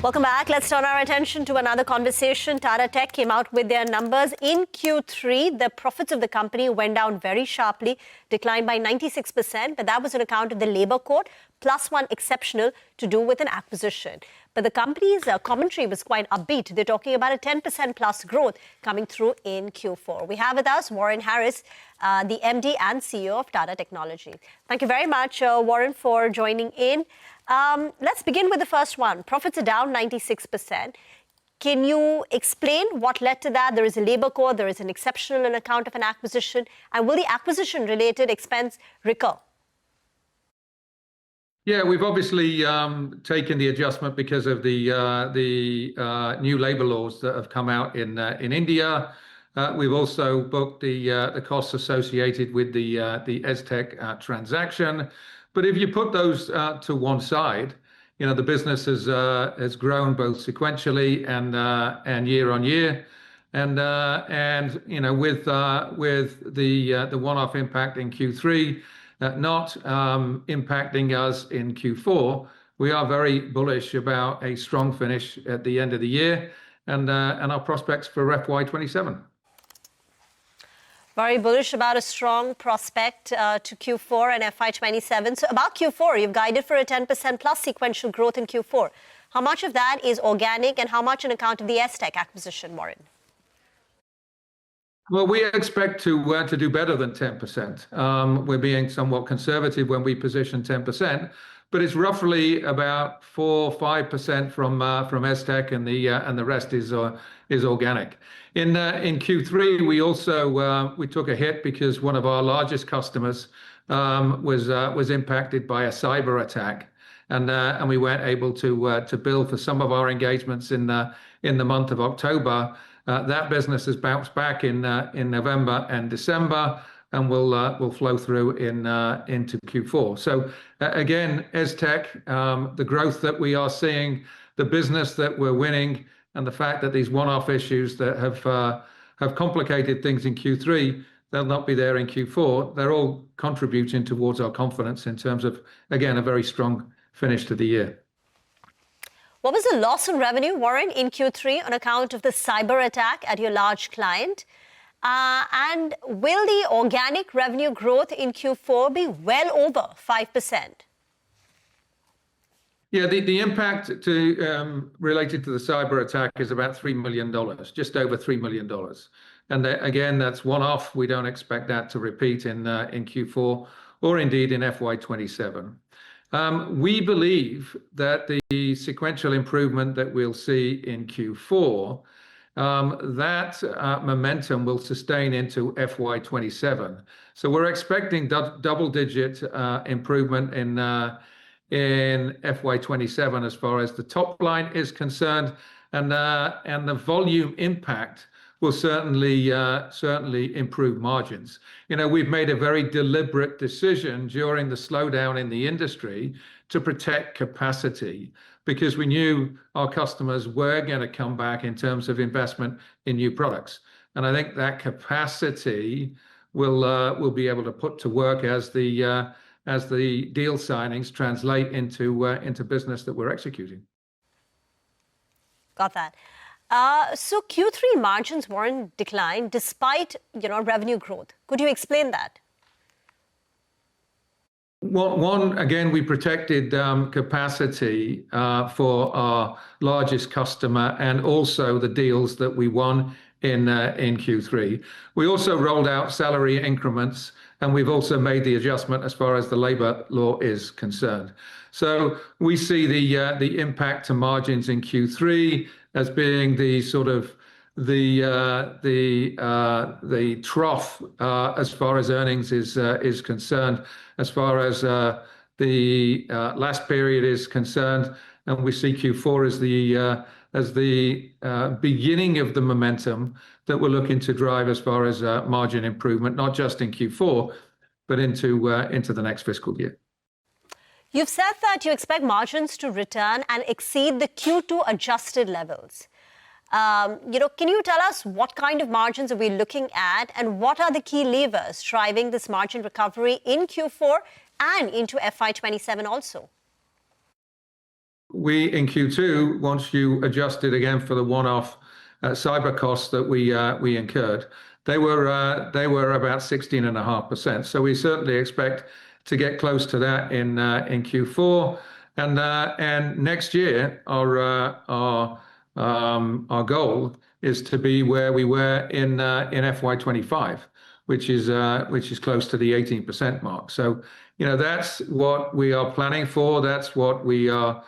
Welcome back. Let's turn our attention to another conversation. Tata Tech came out with their numbers. In Q3, the profits of the company went down very sharply, declined by 96%, but that was on account of the labor code, plus one exceptional to do with an acquisition. But the company's commentary was quite upbeat. They're talking about a 10% plus growth coming through in Q4. We have with us Warren Harris, the MD and CEO of Tata Technologies. Thank you very much, Warren, for joining in. Let's begin with the first one. Profits are down 96%. Can you explain what led to that? There is a labor code, there is an exceptional on account of an acquisition, and will the acquisition-related expense recur? Yeah, we've obviously taken the adjustment because of the new labor laws that have come out in India. We've also booked the costs associated with the ESTEC transaction. But if you put those to one side, you know, the business has grown both sequentially and year on year, and you know, with the one-off impact in Q3 not impacting us in Q4, we are very bullish about a strong finish at the end of the year and our prospects for FY27. Very bullish about a strong prospect to Q4 and FY27. So about Q4, you've guided for a 10% plus sequential growth in Q4. How much of that is organic and how much on account of the ESTEC acquisition, Warren? Well, we expect to do better than 10%. We're being somewhat conservative when we position 10%, but it's roughly about 4-5% from ESTEC, and the rest is organic. In Q3, we also we took a hit because one of our largest customers was impacted by a cyber attack, and we weren't able to bill for some of our engagements in the month of October. That business has bounced back in November and December, and will flow through into Q4. So again, ESTEC, the growth that we are seeing, the business that we're winning, and the fact that these one-off issues that have complicated things in Q3, they'll not be there in Q4. They're all contributing towards our confidence in terms of, again, a very strong finish to the year. What was the loss in revenue, Warren, in Q3 on account of the cyber attack at your large client? And will the organic revenue growth in Q4 be well over 5%? Yeah, the impact related to the cyber attack is about $3 million, just over $3 million. And again, that's one-off. We don't expect that to repeat in Q4 or indeed in FY27. We believe that the sequential improvement that we'll see in Q4, that momentum will sustain into FY27. So we're expecting double-digit improvement in FY27 as far as the top line is concerned, and the volume impact will certainly improve margins. You know, we've made a very deliberate decision during the slowdown in the industry to protect capacity because we knew our customers were going to come back in terms of investment in new products. And I think that capacity will be able to put to work as the deal signings translate into business that we're executing. Got that. So Q3 margins, Warren, declined despite, you know, revenue growth. Could you explain that? One, again, we protected capacity for our largest customer and also the deals that we won in Q3. We also rolled out salary increments, and we've also made the adjustment as far as the labor law is concerned. So we see the impact to margins in Q3 as being the sort of the trough as far as earnings is concerned, as far as the last period is concerned, and we see Q4 as the beginning of the momentum that we're looking to drive as far as margin improvement, not just in Q4, but into the next fiscal year. You've said that you expect margins to return and exceed the Q2 adjusted levels. You know, can you tell us what kind of margins are we looking at, and what are the key levers driving this margin recovery in Q4 and into FY27 also? we in Q2, once you adjusted again for the one-off cyber costs that we incurred, they were about 16.5%. So we certainly expect to get close to that in Q4, and next year our goal is to be where we were in FY25, which is close to the 18% mark. So that's what we are planning for. That's what we are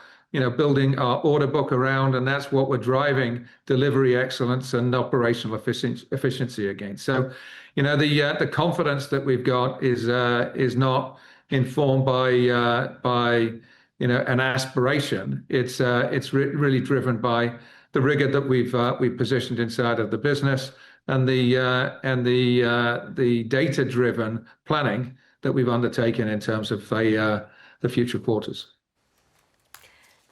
building our order book around, and that's what we're driving delivery excellence and operational efficiency against. So, the confidence that we've got is not informed by an aspiration. It's really driven by the rigor that we've positioned inside of the business, and the data-driven planning that we've undertaken in terms of the future quarters.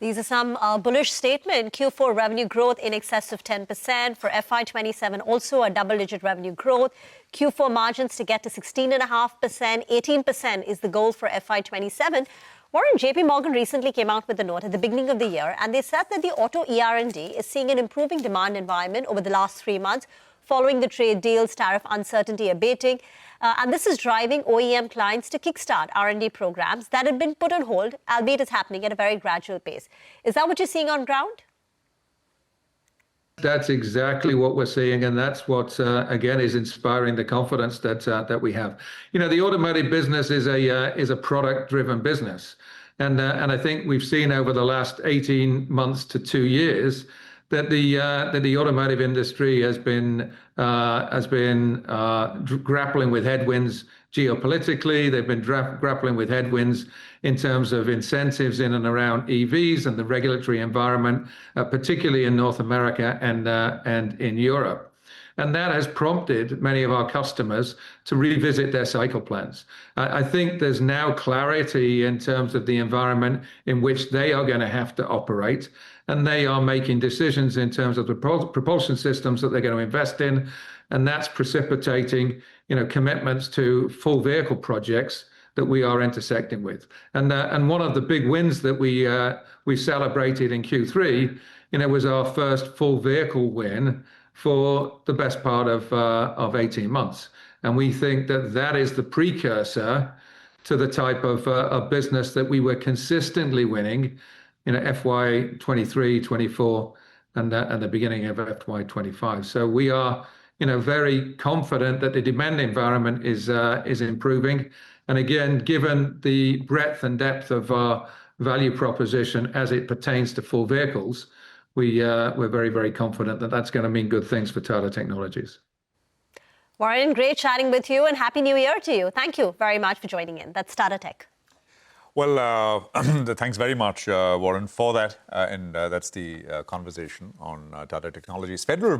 These are some bullish statement. Q4 revenue growth in excess of 10%. For FY27, also a double-digit revenue growth. Q4 margins to get to 16.5%. 18% is the goal for FY27. Warren, JP Morgan recently came out with a note at the beginning of the year, and they said that the auto ER&D is seeing an improving demand environment over the last 3 months, following the trade deals, tariff uncertainty abating. And this is driving OEM clients to kickstart R&D programs that had been put on hold, albeit it's happening at a very gradual pace. Is that what you're seeing on ground? That's exactly what we're seeing, and that's what again is inspiring the confidence that we have. The automotive business is a product-driven business, and I think we've seen over the last 18 months to 2 years that the automotive industry has been grappling with headwinds geopolitically. They've been grappling with headwinds in terms of incentives in and around EVs and the regulatory environment, particularly in North America and in Europe. And that has prompted many of our customers to revisit their cycle plans. I think there's now clarity in terms of the environment in which they are going to have to operate, and they are making decisions in terms of the propulsion systems that they're going to invest in, and that's precipitating commitments to full vehicle projects that we are intersecting with. And one of the big wins that we celebrated in Q3, was our first full vehicle win for the best part of 18 months. And we think that is the precursor to the type of business that we were consistently winning in FY23, 24, and the beginning of FY25. So we are very confident that the demand environment is improving. And again, given the breadth and depth of our value proposition as it pertains to full vehicles, we're very, very confident that that's going to mean good things for Tata Technologies. Warren, great chatting with you, and Happy New Year to you. Thank you very much for joining in. That's Tata Tech. Well, thanks very much, Warren, for that. And that's the conversation on Tata Technologies. Federal